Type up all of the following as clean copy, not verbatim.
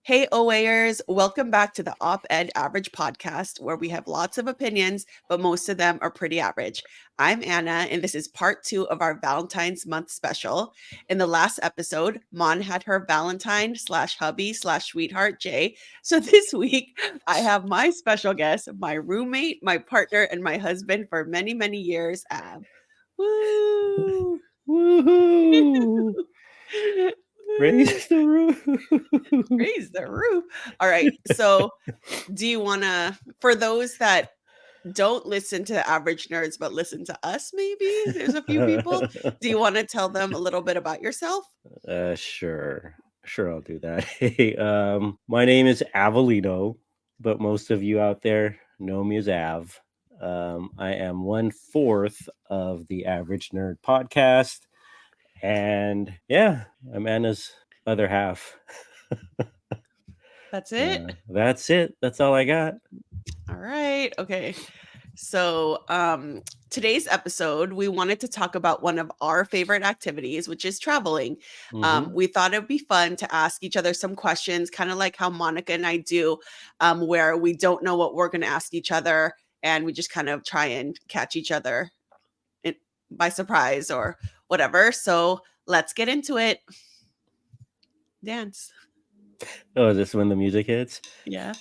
Hey, OAers, welcome back to the Op-Ed Average podcast, where we have lots of opinions, but most of them are pretty average. I'm Anna, and this is part 2 of our Valentine's month special. In the last episode, Mon had her Valentine slash hubby slash sweetheart, Jay. So this week, I have my special guest, my roommate, my partner, and my husband for many, many years, Ab. Woo! Woohoo! Raise the roof. Raise the roof. All right. So do you want to, for those that don't listen to Average Nerds, but listen to us, maybe there's a few people. Do you want to tell them a little bit about yourself? Sure. Sure, I'll do that. Hey, my name is Avelino, but most of you out there know me as Av. I am 1/4 of the Average Nerd podcast. And yeah, I'm Anna's other half. That's it. That's it. That's all I got. All right. Okay. So, today's episode, we wanted to talk about one of our favorite activities, which is traveling. Mhm. We thought it'd be fun to ask each other some questions, kind of like how Monica and I do, where we don't know what we're going to ask each other, and we just kind of try and catch each other by surprise or whatever. So, let's get into it. Dance. Oh, is this when the music hits? Yeah.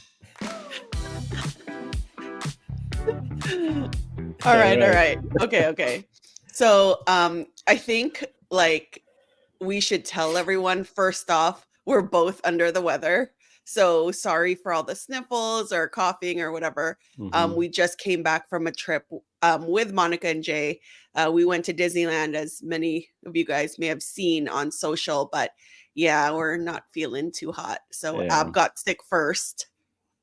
All right. Okay. So, I think like we should tell everyone first off, we're both under the weather. So sorry for all the sniffles or coughing or whatever. Mhm. We just came back from a trip with Monica and Jay. We went to Disneyland, as many of you guys may have seen on social, but yeah, we're not feeling too hot. So Yeah. Ab got sick first.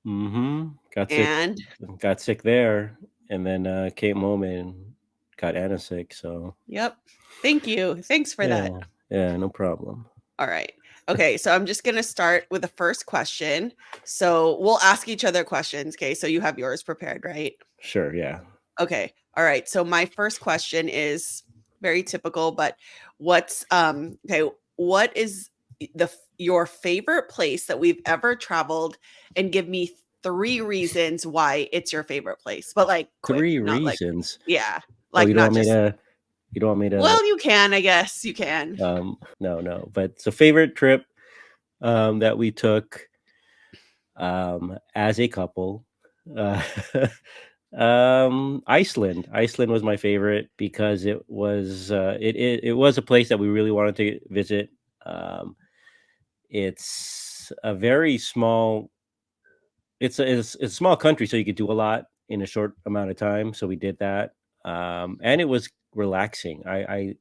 Got sick. And Got sick there, and then came home and got Anna sick. So yep. Thank you. Thanks for that. yeah, no problem. All right. Okay, so I'm just going to start with the first question. So we'll ask each other questions. Okay, so you have yours prepared, right? Sure, yeah. Okay. All right. So my first question is very typical, but what's okay, what is your favorite place that we've ever traveled, and give me 3 reasons why it's your favorite place. But like quick, 3 not like reasons. yeah, Oh, like not just you don't want me to well, you can, I guess you can. no. But it's a favorite trip that we took as a couple. Uh Iceland. Iceland was my favorite because it was it was a place that we really wanted to visit. It's a very small it's a small country, so you could do a lot in a short amount of time. So we did that, and it was relaxing. I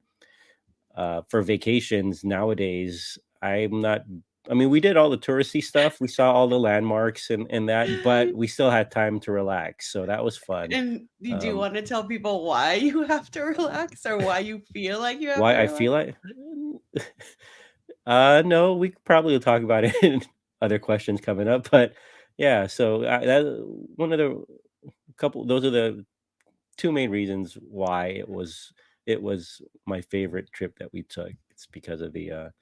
for vacations nowadays, I'm not. I mean, we did all the touristy stuff. We saw all the landmarks and that, but we still had time to relax. So that was fun. And do you Um, want to tell people why you have to relax, or why you feel like you have to why I relax? feel like no, we probably will talk about it in other questions coming up, but yeah, so that one of the couple those are the two main reasons why it was my favorite trip that we took. It's because of the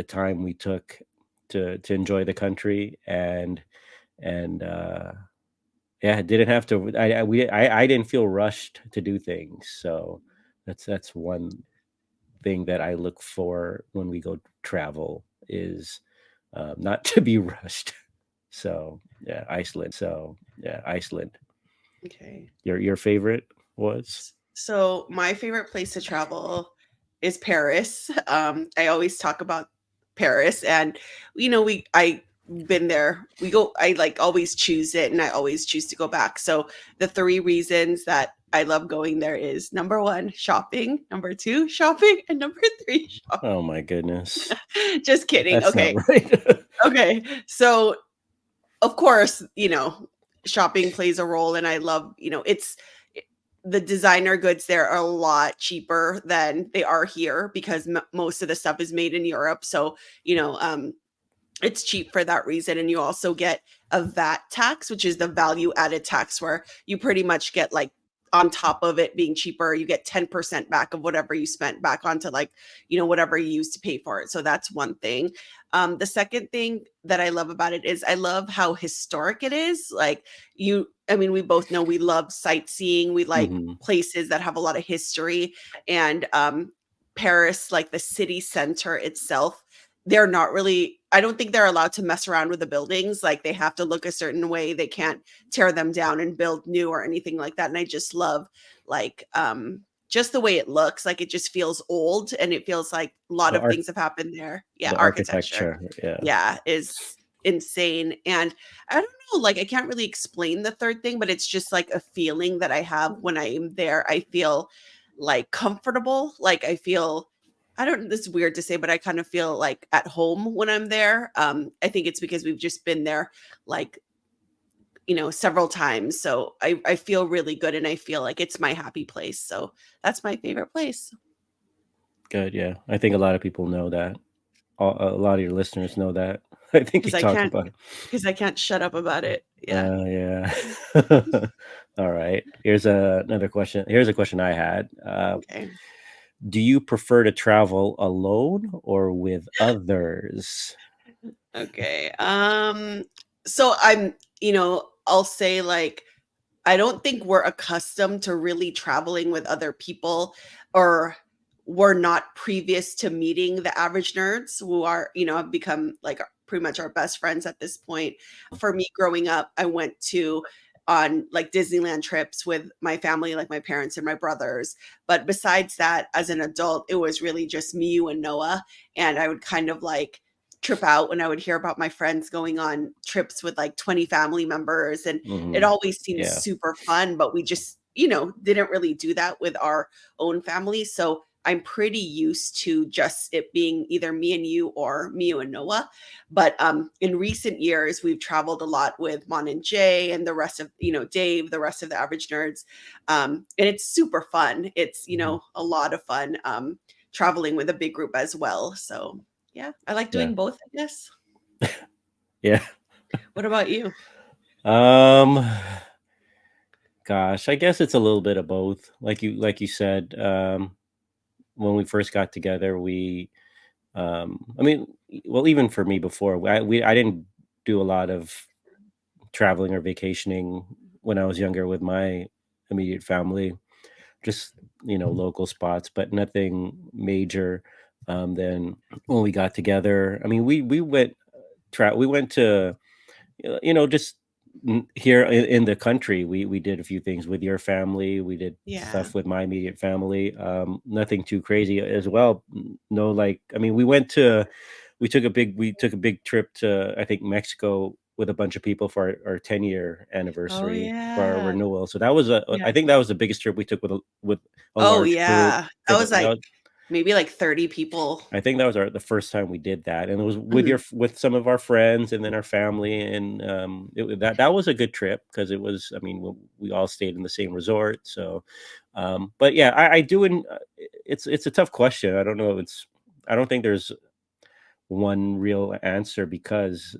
time we took to enjoy the country and yeah, didn't have to I didn't feel rushed to do things. So that's one thing that I look for when we go travel is not to be rushed. So yeah, Iceland. Okay. Your favorite was? So my favorite place to travel is Paris. I always talk about Paris, and I been there. I like always choose it, and I always choose to go back. So the 3 reasons that I love going there is number 1, shopping, number 2, shopping, and number 3, shopping. Oh my goodness. Just kidding. That's not Okay. right. Okay. So of course, shopping plays a role, and I love, the designer goods there are a lot cheaper than they are here because most of the stuff is made in Europe. So, it's cheap for that reason. And you also get a VAT tax, which is the value added tax, where you pretty much get like, on top of it being cheaper, you get 10% back of whatever you spent back onto, like, whatever you used to pay for it. So that's one thing. The second thing that I love about it is I love how historic it is. Like, I mean, we both know we love sightseeing. We like Mhm. places that have a lot of history. And Paris, like the city center itself, they're not really, I don't think they're allowed to mess around with the buildings. Like, they have to look a certain way. They can't tear them down and build new or anything like that. And I just love, like, just the way it looks. Like, it just feels old, and it feels like a lot The of art things have happened there. Yeah, the architecture. architecture, yeah. Yeah, is insane. And I don't know, like, I can't really explain the third thing, but it's just like a feeling that I have when I'm there. I feel like comfortable. Like, I feel, I don't, this is weird to say, but I kind of feel like at home when I'm there. I think it's because we've just been there, like, several times. So I feel really good, and I feel like it's my happy place. So that's my favorite place. Good, yeah. I think a lot of people know that. A lot of your listeners know that. I think you Because I talk can't about it. because I can't shut up about it. Yeah. Yeah. All right. Another question. Here's a question I had. Okay. Do you prefer to travel alone or with others? Okay. So I'll say, like, I don't think we're accustomed to really traveling with other people, or we're not previous to meeting the average nerds who are, have become like pretty much our best friends at this point. For me growing up, I went to on like Disneyland trips with my family, like my parents and my brothers. But besides that, as an adult, it was really just me, you, and Noah. And I would kind of like trip out when I would hear about my friends going on trips with like 20 family members. And it Mhm. always seems Yeah. super fun, but we just, didn't really do that with our own family. So I'm pretty used to just it being either me and you or me, you, and Noah. But in recent years, we've traveled a lot with Mon and Jay and the rest of, Dave, the rest of the average nerds. And it's super fun. It's, Mhm. a lot of fun, traveling with a big group as well. So yeah, I like Yeah. doing both, I guess. Yeah. What about you? Um, gosh, I guess it's a little bit of both. Like you said, when we first got together, I mean, well, even for me before, I didn't do a lot of traveling or vacationing when I was younger with my immediate family. Just local spots, but nothing major. Then when we got together, I mean, we went to just here in the country. We did a few things with your family. We did Yeah. stuff with my immediate family. Nothing too crazy as well. No, like, I mean, we took a big trip to, I think, Mexico with a bunch of people for our 10-year Oh, anniversary for our yeah. renewal. So I Yeah. think that was the biggest trip we took with a Oh, large group yeah. for That was like maybe like 30 people. I think that was the first time we did that, and it was Mhm. with some of our friends and then our family, and that was a good trip because it was. I mean, we all stayed in the same resort, so. But yeah, I do. It's a tough question. I don't know. I don't think there's one real answer because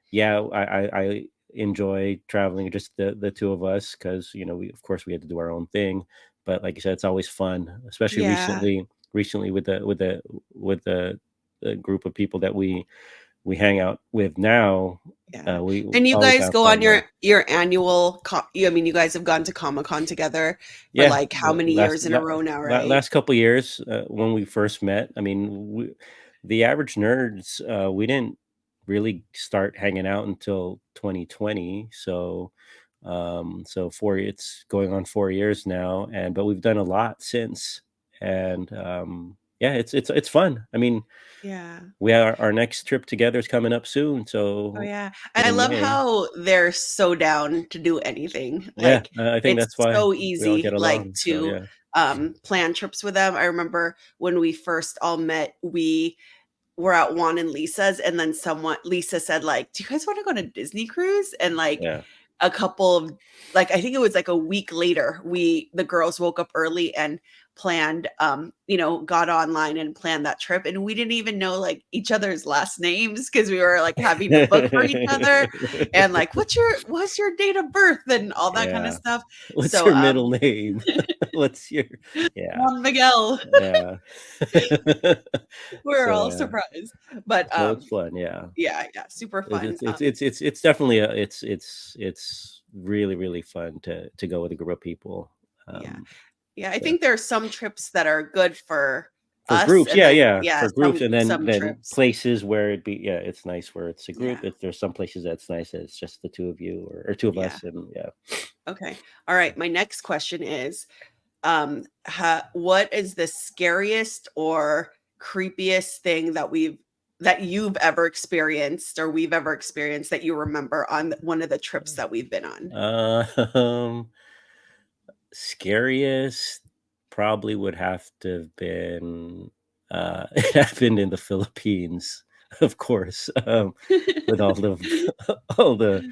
yeah, I enjoy traveling just the two of us because we of course we had to do our own thing, but like you said, it's always fun, especially Yeah. recently with the group of people that we hang out with now. Yeah. We And you always guys have go on fun your there. annual I mean, you guys have gone to Comic-Con together for Yeah, like how many years in a row now, right? last couple years, when we first met, I mean, the average nerds, we didn't really start hanging out until 2020. So, it's going on 4 years now, and but we've done a lot since, and yeah, it's fun. I mean, Yeah. our next trip together is coming up soon, Oh, so yeah. I in love May. how they're so down to do anything. Yeah, Like, I think it's that's why so we all easy, get like, along. So to yeah, plan trips with them. I remember when we first all met, we were at Juan and Lisa's, and then someone Lisa said, like, "Do you guys want to go on a Disney cruise?" And like yeah. a couple of, like, I think it was like a week later, the girls woke up early and planned, got online and planned that trip, and we didn't even know like each other's last names because we were like having to look for each other and like what's your date of birth and all that kind of Yeah. stuff. What's So your middle name? What's your yeah, Juan Miguel, yeah. we're So, all yeah. surprised. But So it's fun, yeah. yeah, super fun. It's definitely it's really, really fun to go with a group of people. Yeah. Um, Yeah, I yeah. think there are some trips that are good for For us, groups, and yeah, then yeah, yeah, for groups, some and some then trips. places where it'd be yeah, it's nice where it's a group. Yeah. If there's some places that's nice that it's just the two of you or two of Yeah. us, and yeah. Okay. All right. My next question is, what is the scariest or creepiest thing that you've ever experienced or we've ever experienced that you remember on one of the trips that we've been on? Um, Scariest probably would have to have been it happened in the Philippines, of course. With all the all the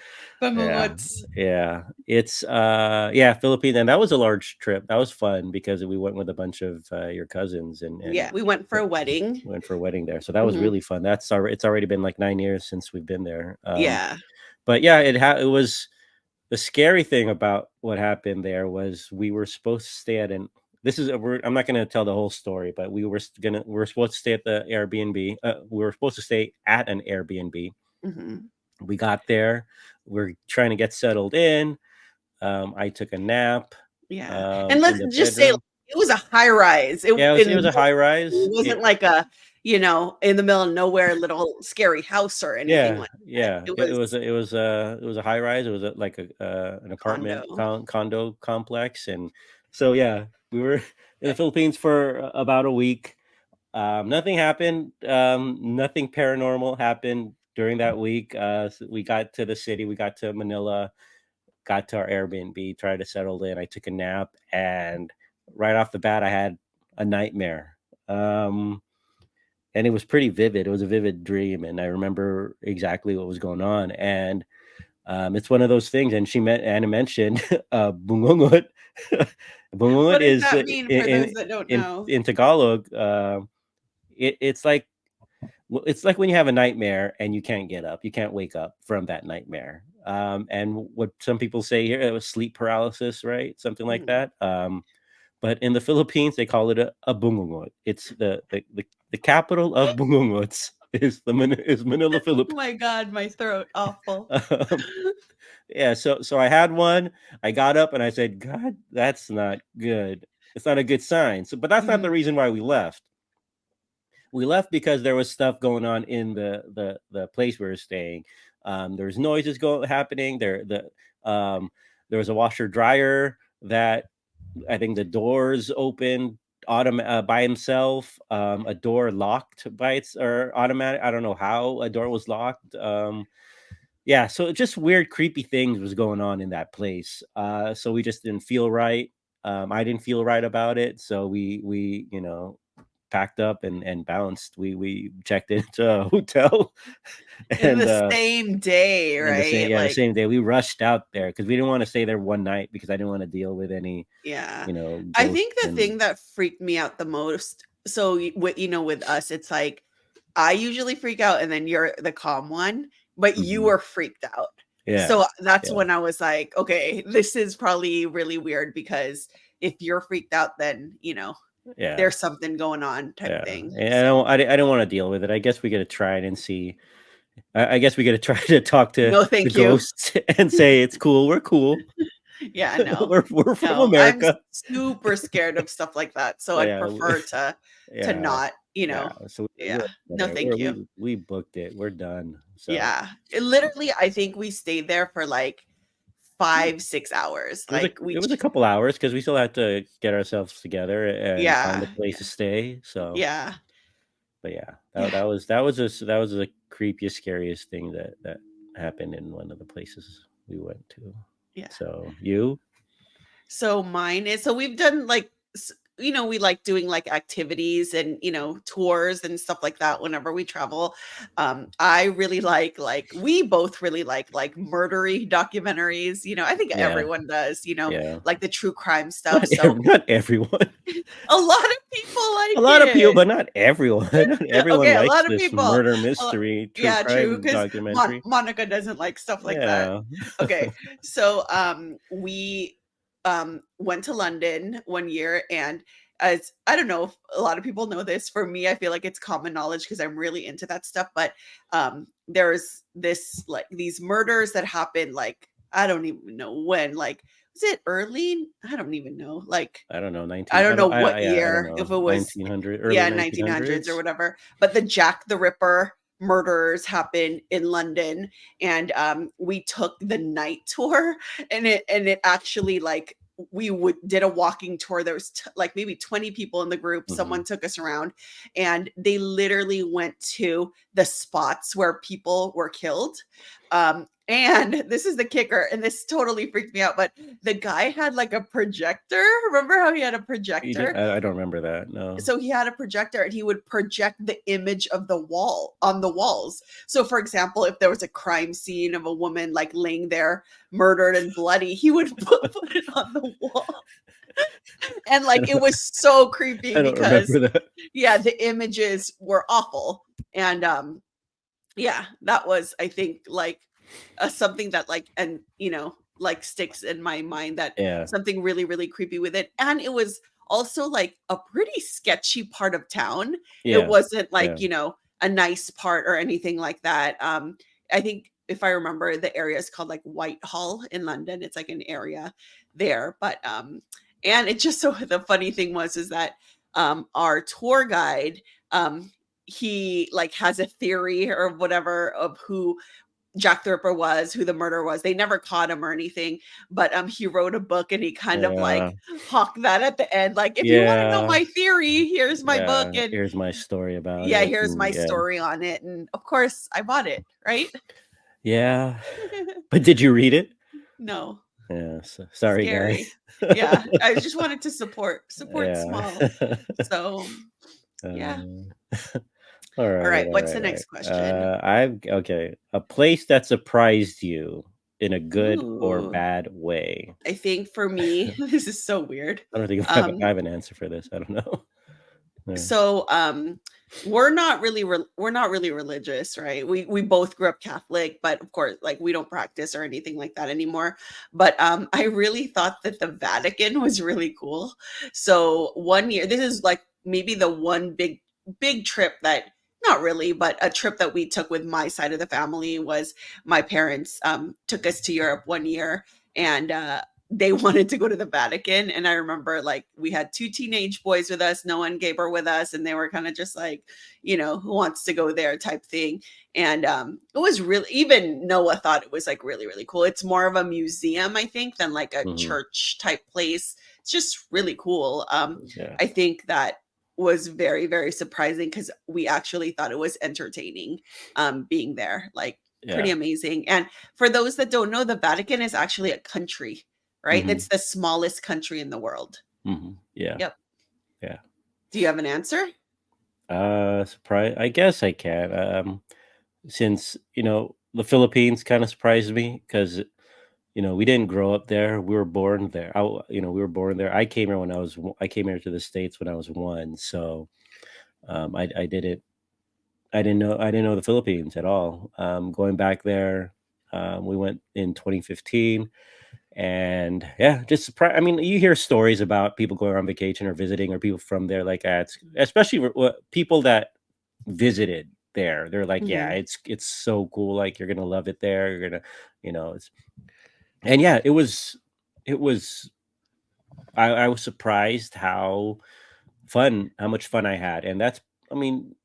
yeah, Bangungots. yeah. It's yeah, Philippines, and that was a large trip. That was fun because we went with a bunch of your cousins and Yeah, we went for w- a wedding. went for a wedding there. So that was Hmm. really fun. It's already been like 9 years since we've been there. Yeah. But yeah, it was the scary thing about what happened there was we were supposed to stay at an I'm not going to tell the whole story, but we were supposed to stay at the Airbnb. We were supposed to stay at an Airbnb. Hmm. We got there. We're trying to get settled in. I took a nap Yeah. And let's in the just say, like, bedroom. it was a high rise. Yeah, In it the was a middle of high it rise. wasn't like a, in the middle of nowhere little scary house or anything Yeah, like that. yeah. It was It was a high rise. It was like a an apartment condo. condo complex, and so yeah, we were in the Philippines for about a week. Nothing happened. Nothing paranormal happened during that week. So we got to the city. We got to Manila. Got to our Airbnb. Tried to settle in. I took a nap, and right off the bat, I had a nightmare. Um, and it was pretty vivid. It was a vivid dream, and I remember exactly what was going on. And it's one of those things. And Anna mentioned bungungot. What Bungungot does is that mean for those that don't know? in Tagalog. It's like it's like when you have a nightmare and you can't get up, you can't wake up from that nightmare. And what some people say here, it was sleep paralysis, right? Something like Mhm. that. But in the Philippines, they call it a bungungot. It's the capital of bungungots is Manila, Oh Philippines. my god, my throat, awful. Um, yeah, so I had one. I got up and I said, "God, that's not good. It's not a good sign." So, but that's not the Mhm. reason why we left. We left because there was stuff going on in the place we were staying. There was noises happening. There was a washer dryer that I think the doors opened by himself. A door locked by its or automatic. I don't know how a door was locked. Yeah, so just weird, creepy things was going on in that place. So we just didn't feel right. I didn't feel right about it. So we packed up and bounced. We checked into a hotel In and the same day, in right? the Like, same day we rushed out there because we didn't want to stay there one night because I didn't want to deal with any yeah. I ghosts think the and thing that freaked me out the most, so with us, it's like I usually freak out and then you're the calm one, but you Mhm. were freaked out. Yeah, So that's yeah, when I was like, okay, this is probably really weird because if you're freaked out, then, yeah, there's something going on type yeah. thing. And So, I didn't want to deal with it. I guess we got to try it and see. I guess we got to try to talk to no, the thank you. ghosts and say it's cool. We're cool. Yeah, no. We're from No, I'm America. super scared of stuff like that, so Oh, I'd yeah, prefer to yeah, not, yeah. So yeah. No, there. thank you. We booked it. We're done. So Yeah. Literally, I think we stayed there for, like, 5, 6 hours, like, we it was a ch couple hours because we still had to get ourselves together and find a yeah, place to stay. So, yeah, but yeah, yeah, that was the creepiest, scariest thing that happened in one of the places we went to. yeah. So you, So mine is so we've done, like, we like doing like activities and tours and stuff like that whenever we travel. I really like we both really like murdery documentaries. I think Yeah, everyone does, yeah. like the true crime stuff. So Not everyone. a lot of people A like lot of people, it. but not everyone. Not everyone Okay, a likes lot of this people. murder Uh, mystery true yeah, true. crime Because documentary. Monica doesn't like stuff like that. Yeah. Okay, so we went to London one year, and as I don't know if a lot of people know this. For me, I feel like it's common knowledge because I'm really into that stuff. But there's this like these murders that happened like I don't even know when. Like was it early? I don't even know. Like I don't know, I 19 don't I know don't what I don't year, if know, it was 1900, early yeah, 1900s or 1900s? whatever, but the Jack the Ripper murders happened in London, and we took the night tour, and it actually like we would did a walking tour. There was like maybe 20 people in the group. Someone Mhm. took us around, and they literally went to the spots where people were killed. And this is the kicker, and this totally freaked me out, but the guy had like a projector. Remember how he had a You did projector? I don't remember that, no. So he had a projector, and he would project the image of the wall on the walls. So for example, if there was a crime scene of a woman like laying there murdered and bloody, he would put it on the wall. And I like it don't was so creepy I don't because remember that. yeah, the images were awful. And yeah, that was, I think, like something that like, and like sticks in my mind, that Yeah, something really really creepy with it. And it was also like a pretty sketchy part of town. It yeah, wasn't like yeah, a nice part or anything like that. I think if I remember, the area is called like Whitehall in London. It's like an area there. But and it just, so the funny thing was is that our tour guide, um he like has a theory or whatever of who Jack the Ripper was, who the murderer was. They never caught him or anything, but he wrote a book, and he kind of yeah, like hawked that at the end, like, if you want to know yeah, my theory, here's my book, yeah, and here's my story about yeah, it, here's and my yeah. story on it, and of course I bought it, right? Yeah. But did you read it? No, Yeah, sorry, guys. scary. Yeah, I just wanted to support Yeah. small. So yeah. Uh, All right, all what's the right, all next right. question? I've okay. A place that surprised you in a good or Ooh, bad way. I think for me, this is so weird. I don't think I Um, have an answer for this. I don't know. Yeah. so we're not really religious, right? We both grew up Catholic, but of course like we don't practice or anything like that anymore. But I really thought that the Vatican was really cool. So one year, this is like maybe the one big trip that, not really, but a trip that we took with my side of the family, was my parents took us to Europe one year, and they wanted to go to the Vatican. And I remember like we had two teenage boys with us, no one gave her with us, and they were kind of just like, who wants to go there type thing. And it was really, even Noah thought it was like really, really cool. It's more of a museum, I think, than like a Hmm. church type place. It's just really cool. Yeah. I think that was very, very surprising because we actually thought it was entertaining being there. Like pretty Yeah. amazing. And for those that don't know, the Vatican is actually a country, right? Hmm. That's the smallest country in the world. Hmm. Yeah. Yep. Yeah. Do you have an answer? Surprise. I guess I can. Since the Philippines kind of surprised me because we didn't grow up there. We were born there. We were born there. I came here to the States when I was one. So I didn't I didn't know the Philippines at all. Going back there, we went in 2015, and yeah, just surprised. I mean, you hear stories about people going on vacation or visiting, or people from there, like especially people that visited there. They're like, yeah, Mhm. it's so cool. Like you're gonna love it there. You're gonna, it's and yeah, it was. I was surprised how much fun I had, and that's. I mean,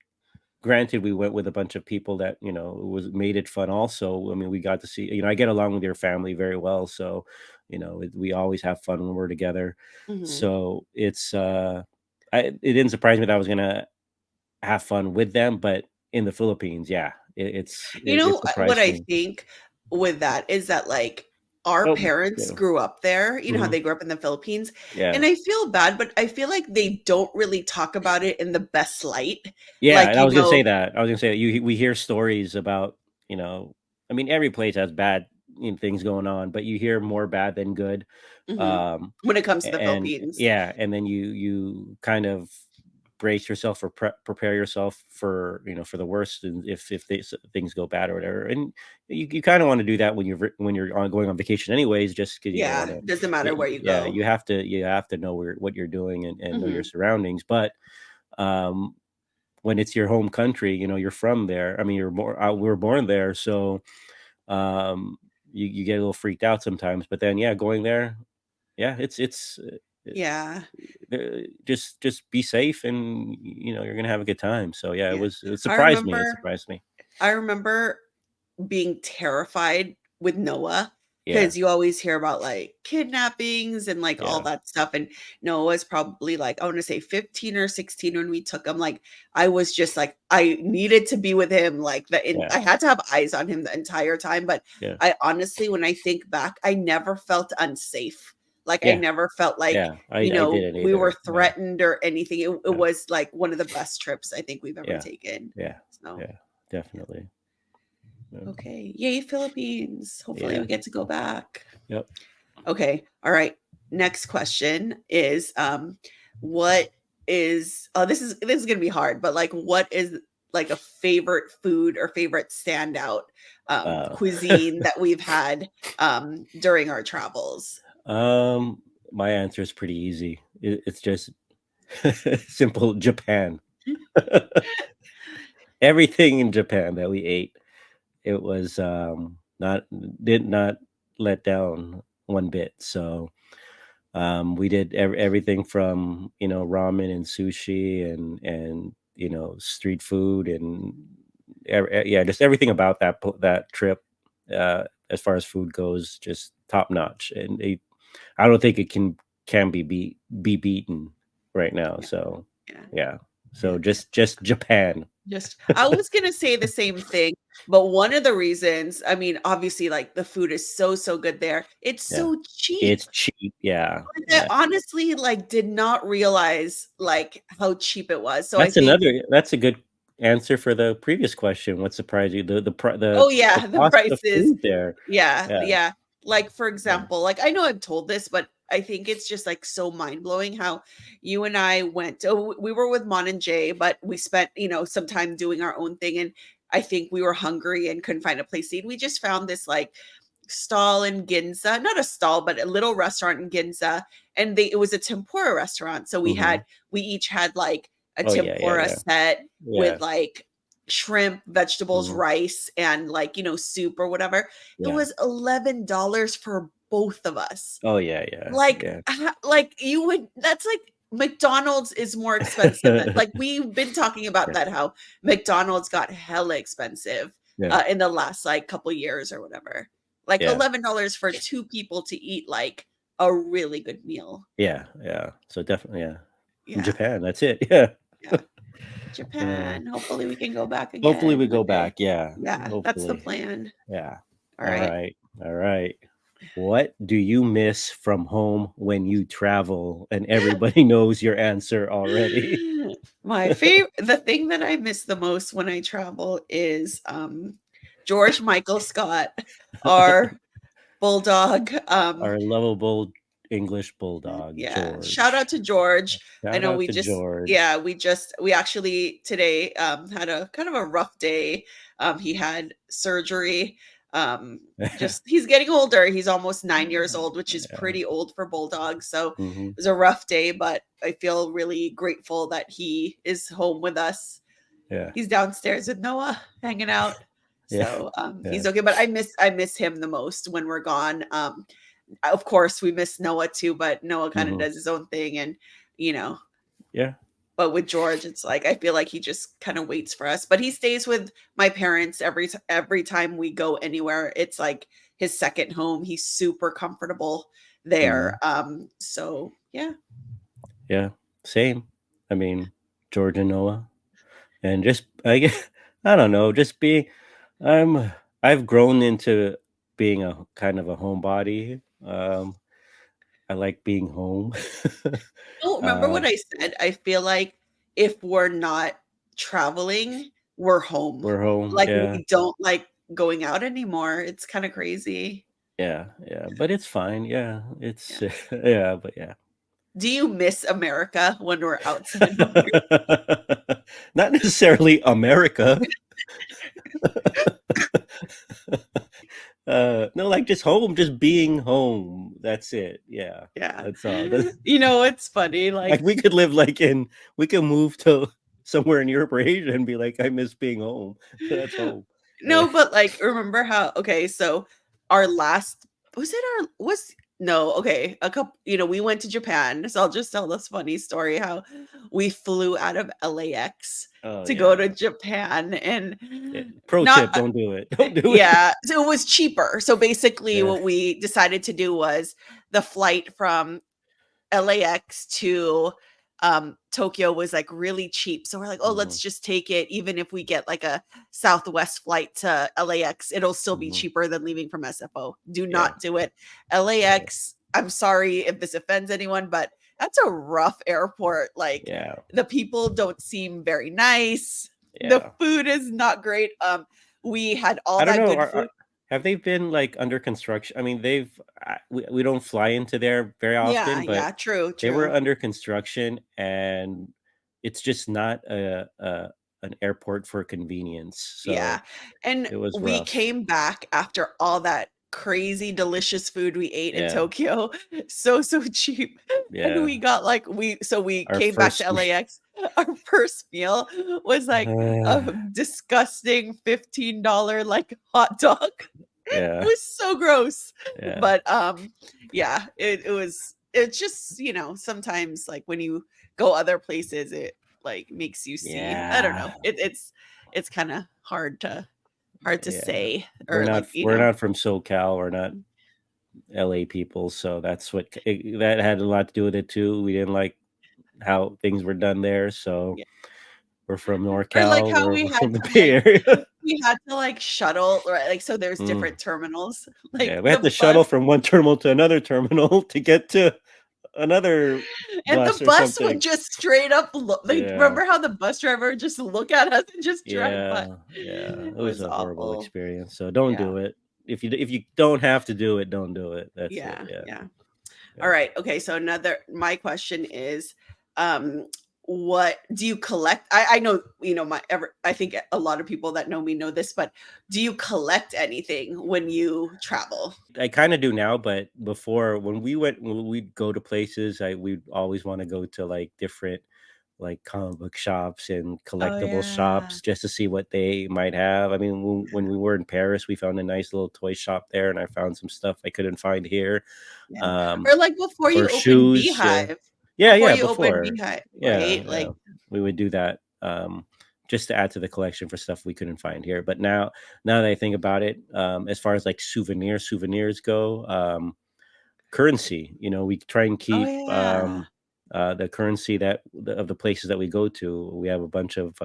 granted, we went with a bunch of people that was made it fun. Also, I mean, we got to see. I get along with your family very well, so we always have fun when we're together. Mhm. So it didn't surprise me that I was gonna have fun with them, but in the Philippines, yeah, it You know it what surprised I me. think with that is that like our Oh, parents yeah. grew up there, you know how Mhm. they grew up in the Philippines, Yeah. and I feel bad, but I feel like they don't really talk about it in the best light. Yeah, Like, and I was gonna say that. I was gonna say that we hear stories about, you know, I mean, every place has bad, things going on, but you hear more bad than good. mhm, Um, when it comes to the and Philippines. yeah, and then you kind of brace yourself or prepare yourself for, for the worst, and if things go bad or whatever. And you kind of want to do that when you're going on vacation anyways, just because you don't want Yeah, to. doesn't matter where you Yeah, go. you have to know what you're doing and know your Mhm. surroundings. But um when it's your home country, you're from there. I mean, we were born there, so um, you get a little freaked out sometimes. But then, yeah, going there, yeah, Yeah. just be safe, and you're gonna have a good time. So yeah, Yeah. it I surprised me. It remember surprised me. I remember being terrified with Noah Yeah, because you always hear about, like, kidnappings and, like, all yeah, that stuff, and Noah's probably, like, I wanna say 15 or 16 when we took him, like, I was just, like, I needed to be with him, like, yeah, I had to have eyes on him the entire time, but yeah, I honestly, when I think back, I never felt unsafe. Like, I yeah, never felt like, yeah. I didn't we were either. Yeah, threatened or anything. It yeah, was, like, one of the best trips I think we've ever yeah, taken. yeah, So, yeah. yeah. Definitely. Yeah, Okay. Yay, Philippines. Hopefully yeah. we get to go back. Yep. Okay. All right. Next question is what is this is gonna be hard, but like what is like a favorite food or favorite standout Uh, cuisine that we've had during our travels? um, my answer is pretty easy. It's just simple Japan. Everything in Japan that we ate, it was not did not let down one bit. So we did everything from ramen and sushi and street food and yeah, just everything about that trip. As far as food goes, just top notch, and I don't think it can be beaten right now. Yeah, So yeah, yeah, yeah. so just Japan. Just I was gonna say the same thing, but one of the reasons, I mean, obviously, like the food is so, so good there. It's Yeah, so cheap. it's cheap. Yeah, Like, yeah. I honestly, like, did not realize, like, how cheap it was. So I That's think that's a good answer for the previous question. What surprised you? oh, The yeah, the cost of prices. food there. Yeah, Yeah, yeah. Like, for yeah. example, like, I know I've told this, but I think it's just, like, so mind-blowing how you and I went we were with Mon and Jay, but we spent, some time doing our own thing, and I think we were hungry and couldn't find a place to eat. We just found this, like, stall in Ginza, not a stall, but a little restaurant in Ginza, and it was a tempura restaurant. So Mhm. we each had like a Oh, yeah, yeah, tempura yeah. set Yeah. with like shrimp, vegetables, Mhm. rice, and like, soup or whatever. It Yeah. was $11 for both of us. Oh, yeah, yeah, Like, yeah, like you would that's like McDonald's is more expensive than like we've been talking about yeah, that how McDonald's got hella expensive yeah, in the last like couple years or whatever. Like yeah, $11 for two people to eat like a really good meal. yeah, yeah. So definitely, yeah. Yeah. Japan, that's it. Yeah, Yeah. yeah. Japan. Hopefully we can go back Hopefully we again go one day. back. Yeah, Yeah, that's the hopefully. plan. Yeah. All All right. right. All right. What do you miss from home when you travel? And everybody knows your answer already. My favorite the thing that I miss the most when I travel is, George Michael Scott, our bulldog, Our lovable English bulldog, yeah, shout out George. to George. I Shout know out we to just George. yeah, we actually today, had a kind of a rough day. He had surgery, just he's getting older, he's almost 9 years old, which is Yeah. pretty old for bulldogs, so it Mhm. was a rough day, but I feel really grateful that he is home with us. Yeah. He's downstairs with Noah hanging out. Yeah. So, Yeah. he's okay, but I miss him the most when we're gone. Of course, we miss Noah too, but Noah kinda Mhm. does his own thing and, you know, Yeah. but with George, it's like I feel like he just kinda waits for us, but he stays with my parents every time we go anywhere. It's like his second home. He's super comfortable there. Mhm. So yeah. Yeah. Same. I mean, George and Noah. And just I guess I don't know, just be I'm I've grown into being a kind of a homebody. I like being home. Oh, remember uh, what I said? I feel like if we're not traveling, we're home. we're home. Like, Yeah, we don't like going out anymore. It's kinda crazy. yeah, yeah. But it's fine. Yeah, it's Yeah. yeah, but yeah. Do you miss America when we're outside more? Not necessarily America. No, like just home, just being home. That's it. Yeah, Yeah. that's all. You know, it's funny, Like like we could live like in we could move to somewhere in Europe or Asia and be like, I miss being home. That's home. no, but, like, remember how okay, so our last was it our was no, okay, a couple we went to Japan, so I'll just tell this funny story how we flew out of LAX Oh to go to yeah. Japan and Yeah. Pro not tip: don't do it. Don't do it. yeah, so it was cheaper. So basically Yeah. what we decided to do was the flight from LAX to Tokyo was like really cheap. So we're like, oh, let's Hmm. just take it. Even if we get like a Southwest flight to LAX, it'll still be Hmm. cheaper than leaving from SFO. Do Yeah. not do it. Yeah. LAX, I'm sorry if this offends anyone, but that's a rough airport. Like Yeah. the people don't seem very nice. The Yeah. food is not great. We had all I don't that know. good food. Have they been like under construction? I mean, we don't fly into there very Yeah, often, but yeah, true, they were true. under construction, and it's just not a an airport for convenience. Yeah, So and it was we rough. came back after all that crazy delicious food we ate in Yeah. Tokyo, so, so cheap, and Yeah. we got, like we Our came back to first. LAX, our first meal was, like, a disgusting $15, like, hot dog. It Yeah. was so gross, Yeah. but, yeah, it's just, sometimes, like, when you go other places, it, like, makes you see I don't Yeah. know, it's kinda hard to Yeah. say or, like, We're not from SoCal. We're not LA people, so that's that had a lot to do with it too. We didn't like how things were done there, so yeah, we're from or, like, NorCal. how We're we we're had from the to, Bay like Area. we had to, like, shuttle, right, like, so there's Mm. different terminals, Yeah, like, we had to the shuttle bus from one terminal to another terminal to get to another and the bus or bus would something. just straight up look like, Yeah. remember how the bus driver would just look at us and just drive by? Yeah, yeah. It It was was a horrible awful. experience, so don't Yeah, do it. If you don't have to do it, don't do it. That's it, yeah, yeah, yeah. All yeah. right. Okay. So my question is, um, what do you collect? I know, I think a lot of people that know me know this, but do you collect anything when you travel? I kinda do now, but before when we'd go to places, we'd always wanna go to, like, different, like, comic book shops and Oh collectible yeah. shops just to see what they might have. I mean, when we were in Paris, we found a nice little toy shop there, and I found some stuff I couldn't find here, Yeah. um, Or like before you or open shoes, yeah. Beehive, Yeah, before yeah, you open before. Beehive, Yeah, right? yeah. Like, We would do that, just to add to the collection for stuff we couldn't find here. But now that I think about it, as far as like souvenirs go, currency, we try and oh keep yeah. the currency of the places that we go to. We have a bunch of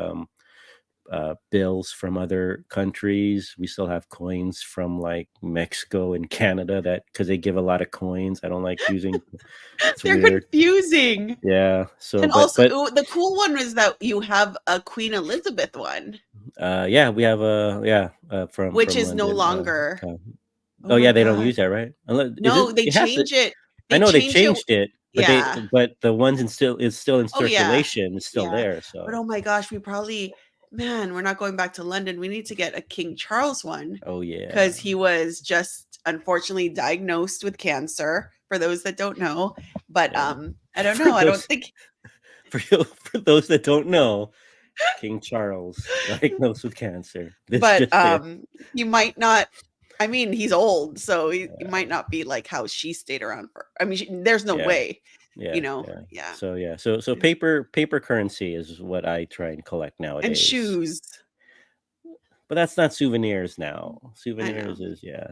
bills from other countries. We still have coins from like Mexico and Canada that because they give a lot of coins. I don't like using. It's They're weird. confusing. Yeah. So, And also, ooh, the cool one was that you have a Queen Elizabeth one, yeah, we have which from is no London. longer. Oh Oh yeah, my they don't god. use that, right? Unless is No, it? they It has to. change it. I They know they change it. changed it, Yeah. but the ones is still in Oh, yeah. circulation. It's still Yeah. there. But, So oh my gosh, we probably man, we're not going back to London. We need to get a King Charles one oh yeah, because he was just unfortunately diagnosed with cancer, for those that don't know. But, yeah. I don't For know. I don't those think for those that don't know, King Charles diagnosed with cancer. This but, just in. he might not I mean, he's old, so he might not be like how she stayed around for I mean, there's no Yeah, way, yeah, yeah. yeah. So Yeah. paper currency is what I try and collect And nowadays. shoes. But that's not souvenirs now. I know. Souvenirs is yeah.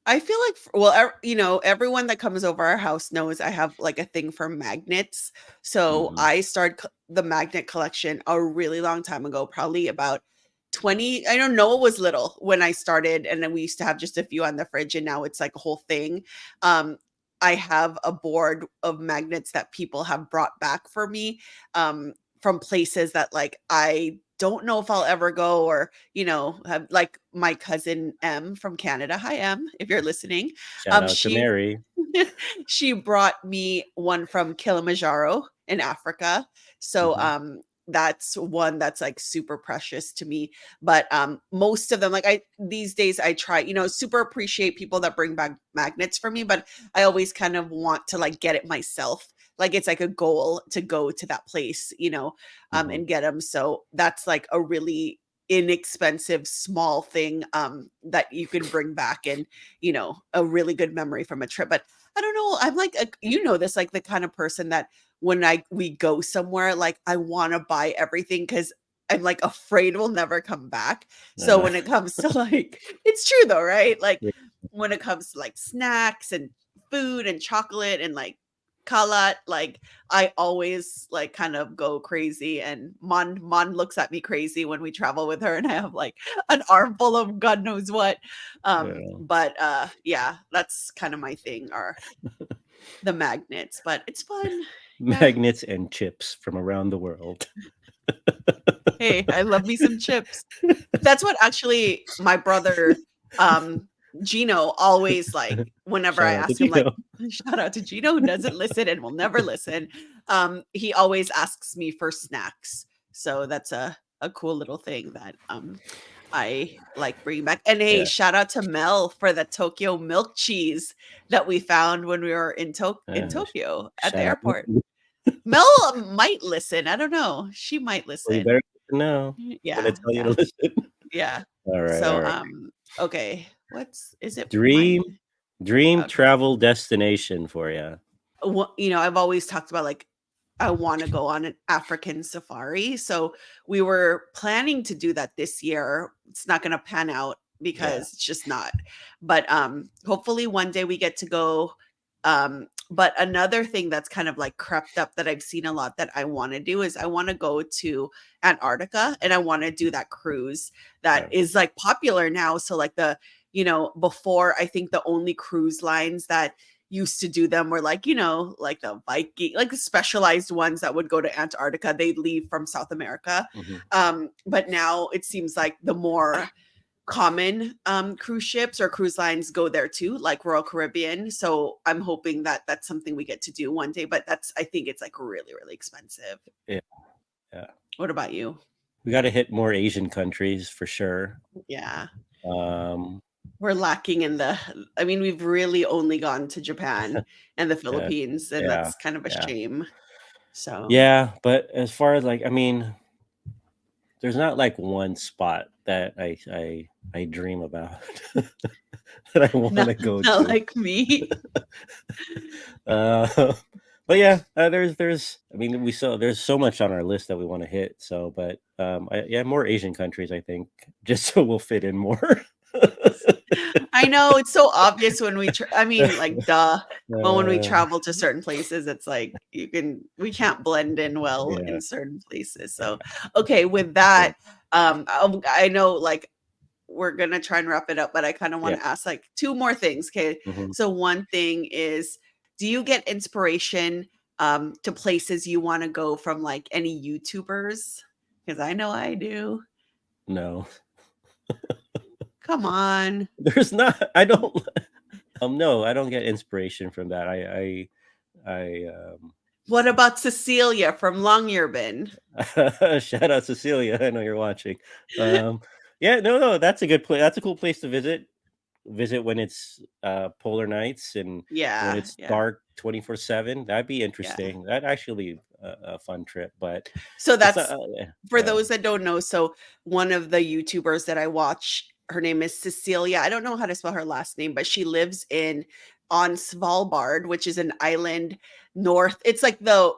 I feel like well, everyone that comes over our house knows I have like a thing for magnets. So Hmm. I started the magnet collection a really long time ago, probably about 20, I don't know, it was little when I started, and then we used to have just a few on the fridge, and now it's like a whole thing. um I have a board of magnets that people have brought back for me, um from places that like I don't know if I'll ever go, or have, like my cousin M from Canada. Hi M, if you're listening. Shout out to She Mary. she brought me one from Kilimanjaro in Africa. So Hmm. that's one that's like super precious to me. But most of them, like I these days I try, super appreciate people that bring back magnets for me, but I always kind of want to like get it myself. Like it's like a goal to go to that place, Hmm. and get them. So that's like a really inexpensive small thing that you can bring back, and a really good memory from a trip. But I don't know. I'm like, this, like the kind of person that when we go somewhere, like I want to buy everything because I'm like afraid we'll never come back. So Uh, when it comes to like, it's true though, right? Like yeah. when it comes to like snacks and food and chocolate and like kalat, like I always like kind of go crazy, and Mon looks at me crazy when we travel with her and I have like an armful of God knows what. Yeah. But yeah, that's kind of my thing, are the magnets, but it's fun. Yeah. Magnets and chips from around the world. Hey, I love me some chips. That's what actually my brother, um, Gino, always like whenever I Shout out to ask him, like, Gino. shout out to Gino who doesn't listen and will never listen. He always asks me for snacks. So that's a cool little thing that I like bringing back. And hey, Yeah. shout out to Mel for the Tokyo milk cheese that we found when we were in Sh- Tokyo at the shout out. airport. Mel might listen. I don't know. She might Well, you listen. better know. I'm gonna Yeah, tell you to yeah, listen. yeah. All right, So, all right. okay. Is it Dream, mine? dream Okay. travel destination for you. I've always talked about like I want to go on an African safari. So we were planning to do that this year. It's not going to pan out Yeah. because it's just not. But hopefully one day we get to go. But another thing that's kind of like crept up that I've seen a lot that I want to do is I want to go to Antarctica, and I want to do that cruise that Yeah. is like popular now. So like before, I think the only cruise lines that used to do them were like, like the Viking, like the specialized ones that would go to Antarctica. They'd leave from South America. Hmm. But now it seems like the more common cruise ships or cruise lines go there too, like Royal Caribbean. So I'm hoping that that's something we get to do one day, but I think it's like really, really expensive. Yeah. Yeah. What about you? We got to hit more Asian countries for sure. Yeah. Um, We're lacking in I mean, we've really only gone to Japan and the yeah. Philippines, and Yeah. that's kind of a Yeah. shame. So Yeah. But as far as like, I mean, there's not like one spot that I dream about that I want not, to go not to. like me. Uh, but yeah, there's I mean we saw there's so much on our list that we want to hit. So, but yeah, more Asian countries I think just so we'll fit in more. I know it's so obvious when I mean, like, duh. But when we uh, travel to certain places, it's like we can't blend in well yeah, in certain places. yeah, So, okay, with yeah, that, I know like we're gonna try and wrap it up, but I kind of want yeah. to ask like two more things. Okay, Hmm. so one thing is, do you get inspiration to places you want to go from like any YouTubers? Because I know I do. No, Come on. there's not. I don't. No, I don't get inspiration from that. I What about Cecilia from Longyearbyen? shout out Cecilia. I know you're watching. Um, yeah, no, no, that's a good place. That's a cool place to visit when it's polar nights and when Yeah, it's yeah, dark 24/7. That'd be yeah. interesting. That'd actually be a fun trip, but So it's not. that's Yeah, for those that don't know. So one of the YouTubers that I watch, her name is Cecilia. I don't know how to spell her last name, but she lives in on Svalbard, which is an island north. It's like the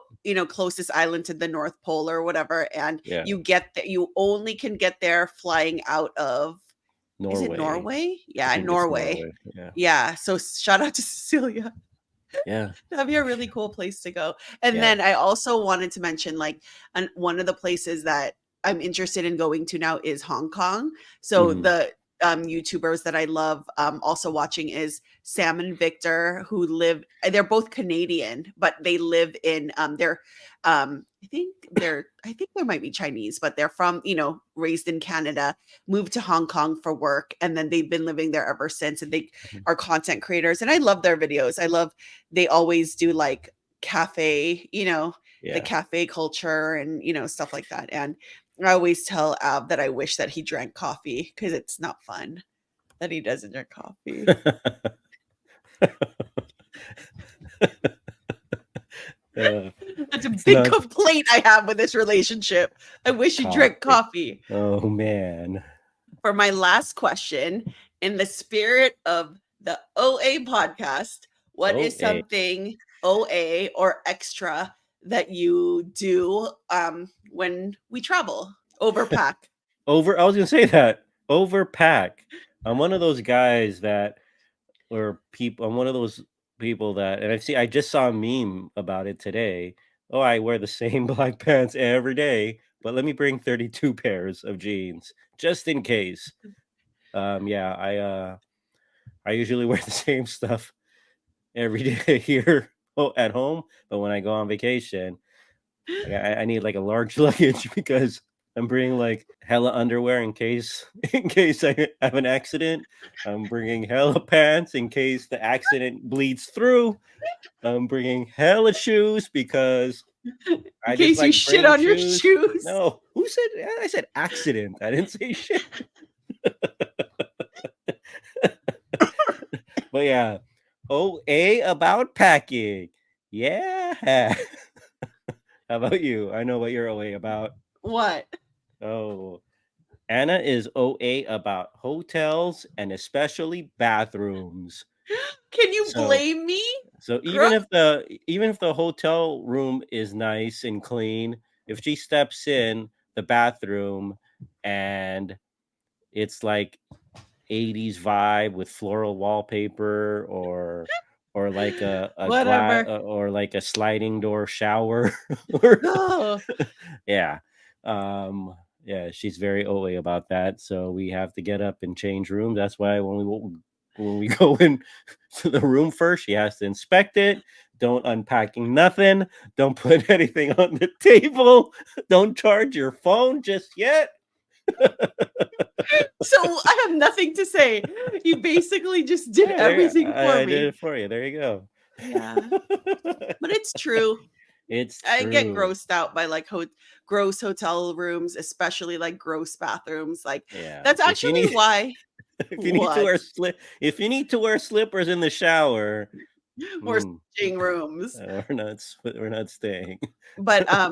closest island to the North Pole or whatever. And yeah, you only can get there flying out of, is it Norway. Norway? I Yeah, think it's Norway. Norway. Yeah, Yeah. So shout out to Cecilia. yeah, That'd be a really cool place to go. And yeah. then I also wanted to mention like one of the places that I'm interested in going to now is Hong Kong. So Hmm. the YouTubers that I love also watching is Sam and Victor, who live. They're both Canadian, but they live in. They're. I think they're. I think they might be Chinese, but they're from raised in Canada, moved to Hong Kong for work, and then they've been living there ever since. And they are content creators, and I love their videos. I love they always do like cafe, the Yeah. cafe culture and stuff like that. And I always tell Ab that I wish that he drank coffee because it's not fun that he doesn't drink coffee. That's a It's big not complaint I have with this relationship. I wish he drank coffee. coffee. Oh man. For my last question, in the spirit of the OA podcast, what Oh, is a something OA or extra that you do when we travel? Overpack. I was gonna say that overpack. I'm one of those guys that, or people. I'm one of those people that, and I just saw a meme about it today. Oh, I wear the same black pants every day, but let me bring 32 pairs of jeans just in case. Yeah, I usually wear the same stuff every day here at home, but when I go on vacation, I need like a large luggage because I'm bringing like hella underwear in case I have an accident. I'm bringing hella pants in case the accident bleeds through. I'm bringing hella shoes because In I just case you like shit bringing on your shoes. shoes. No, who said? I said accident. I didn't say shit. But yeah, about packing. Yeah. How about you? I know what you're OA about. What? Oh, Anna is OA about hotels and especially bathrooms. Can you So blame me? so Girl, even if the hotel room is nice and clean, if she steps in the bathroom and it's like 80s vibe with floral wallpaper or like a glass whatever. or like a sliding door shower or Oh, yeah. Um, yeah, she's very OA about that. So we have to get up and change rooms. That's why when we go in to the room first, she has to inspect it. Don't unpacking nothing. Don't put anything on the table. Don't charge your phone just yet. so I have nothing to say. You basically just did Yeah, everything for I did me. it for you. There you go. Yeah, but it's true. It's I get true. grossed out by like gross hotel rooms, especially like gross bathrooms. Like Yeah. that's If you actually need why if you need to what if you need to wear slippers in the shower, we're mm, switching rooms. we're not staying. But I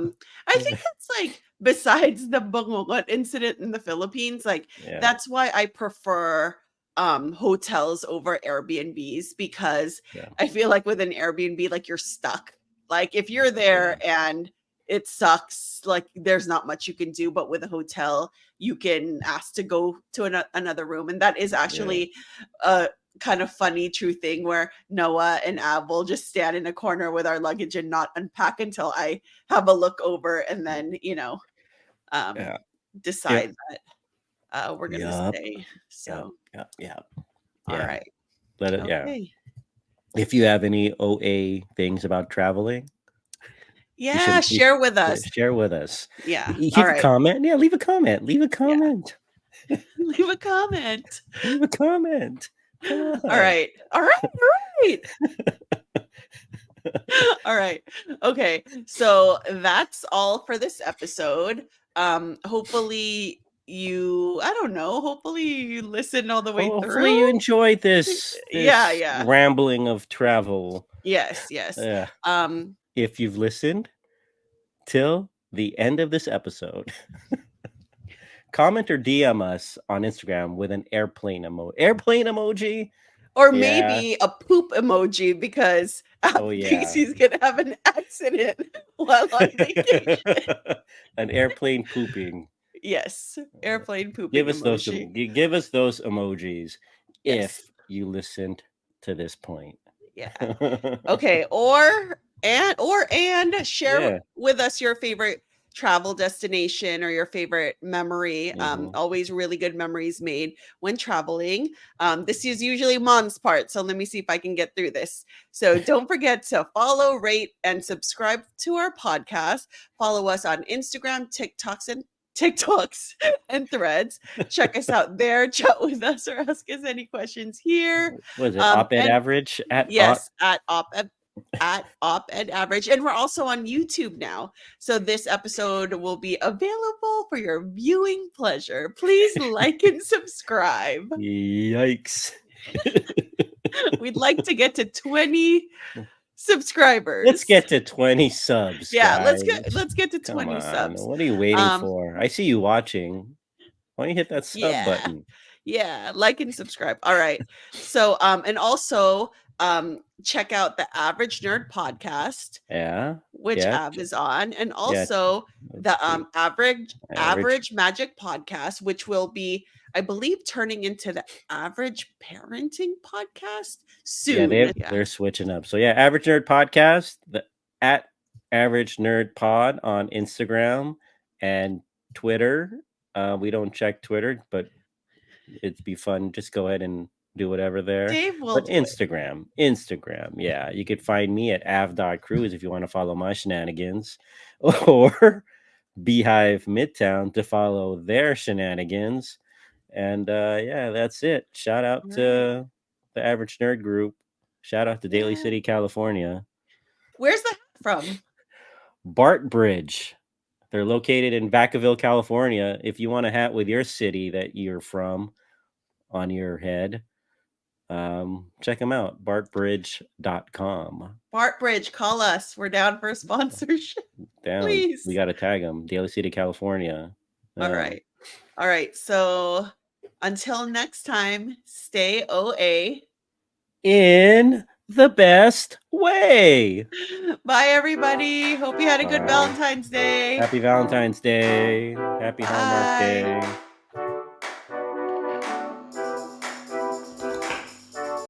think that's like besides the bangungot incident in the Philippines, like Yeah, that's why I prefer hotels over Airbnbs because yeah, I feel like with an Airbnb, like you're stuck. Like if you're yeah, there and it sucks, like there's not much you can do. But with a hotel, you can ask to go to another room. And that is yeah, actually a kind of funny true thing where Noah and Ab will just stand in a corner with our luggage and not unpack until I have a look over and then, um, yeah, yeah. decide that we're going to Yup, stay. yup, So, yup, yup. all Yeah. right. Let it. Yeah. Okay. If you have any OA things about traveling, Yeah. you Share with should us. share with us. Yeah. All Leave a right. comment. Yeah, leave a comment. Leave a Yeah. comment. Leave a comment. Leave a comment. Come All on. right. All right. All right. All right. Okay. So that's all for this episode. Hopefully I don't know, hopefully you listened all the way Hopefully you through. enjoyed Yeah, this yeah. rambling of travel. Yes, yes. Yeah. Um, If you've listened till the end of this episode, comment or DM us on Instagram with an airplane emoji. Airplane emoji? or Yeah. maybe a poop emoji because Oh thinks yeah. he's gonna have an accident while on vacation. An airplane pooping. Yes, airplane pooping Give us those emoji. give us those emojis Yes. if you listened to this point. Yeah. Okay, or and share Yeah. with us your favorite travel destination or your favorite memory. Mhm. Always really good memories made when traveling. This is usually Mon's part, so let me see if I can get through this. So don't forget to follow, rate, and subscribe to our podcast. Follow us on Instagram, TikToks and Threads. Check us out there. Chat with us or ask us any questions here. What is it? Op-ed And average at op yes, at Op Ed Average. And we're also on YouTube now. So this episode will be available for your viewing pleasure. Please like and subscribe. Yikes. We'd like to get to 20 Let's subscribers. get to 20 subs, Yeah, guys. let's get to Come 20 on. subs. What are you waiting Um for? I see you watching. Why don't you hit that sub yeah. button? Yeah, like and subscribe. All right. So and also check out the Average Nerd podcast, Yeah. which Yeah. Av is on, and Yeah. also Let's the see. Average. Average Magic podcast, which will be, I believe, turning into the Average Parenting podcast Yeah, soon. Yeah. they're switching up. So yeah, Average Nerd Podcast, the at Average Nerd Pod on Instagram and Twitter. We don't check Twitter, but it'd be fun. Just go ahead and do whatever there. Dave will But do it. Instagram, yeah, you could find me at av.cruise if you want to follow my shenanigans, or Beehive Midtown to follow their shenanigans. And yeah, that's it. Shout out All right. to the Average Nerd Group. Shout out to Daly Yeah. City, California. Where's the hat from? Bart Bridge. They're located in Vacaville, California. If you want a hat with your city that you're from on your head, check them out. bartbridge.com. Bart Bridge, call us. We're down for a sponsorship. Down. We Please. got to tag them. Daly City, California. All right. All right. So until next time, stay OA. In the best way. Bye, everybody. Hope you had a good Bye. Valentine's Day. Happy Valentine's Day. Happy Hallmark Bye. Day.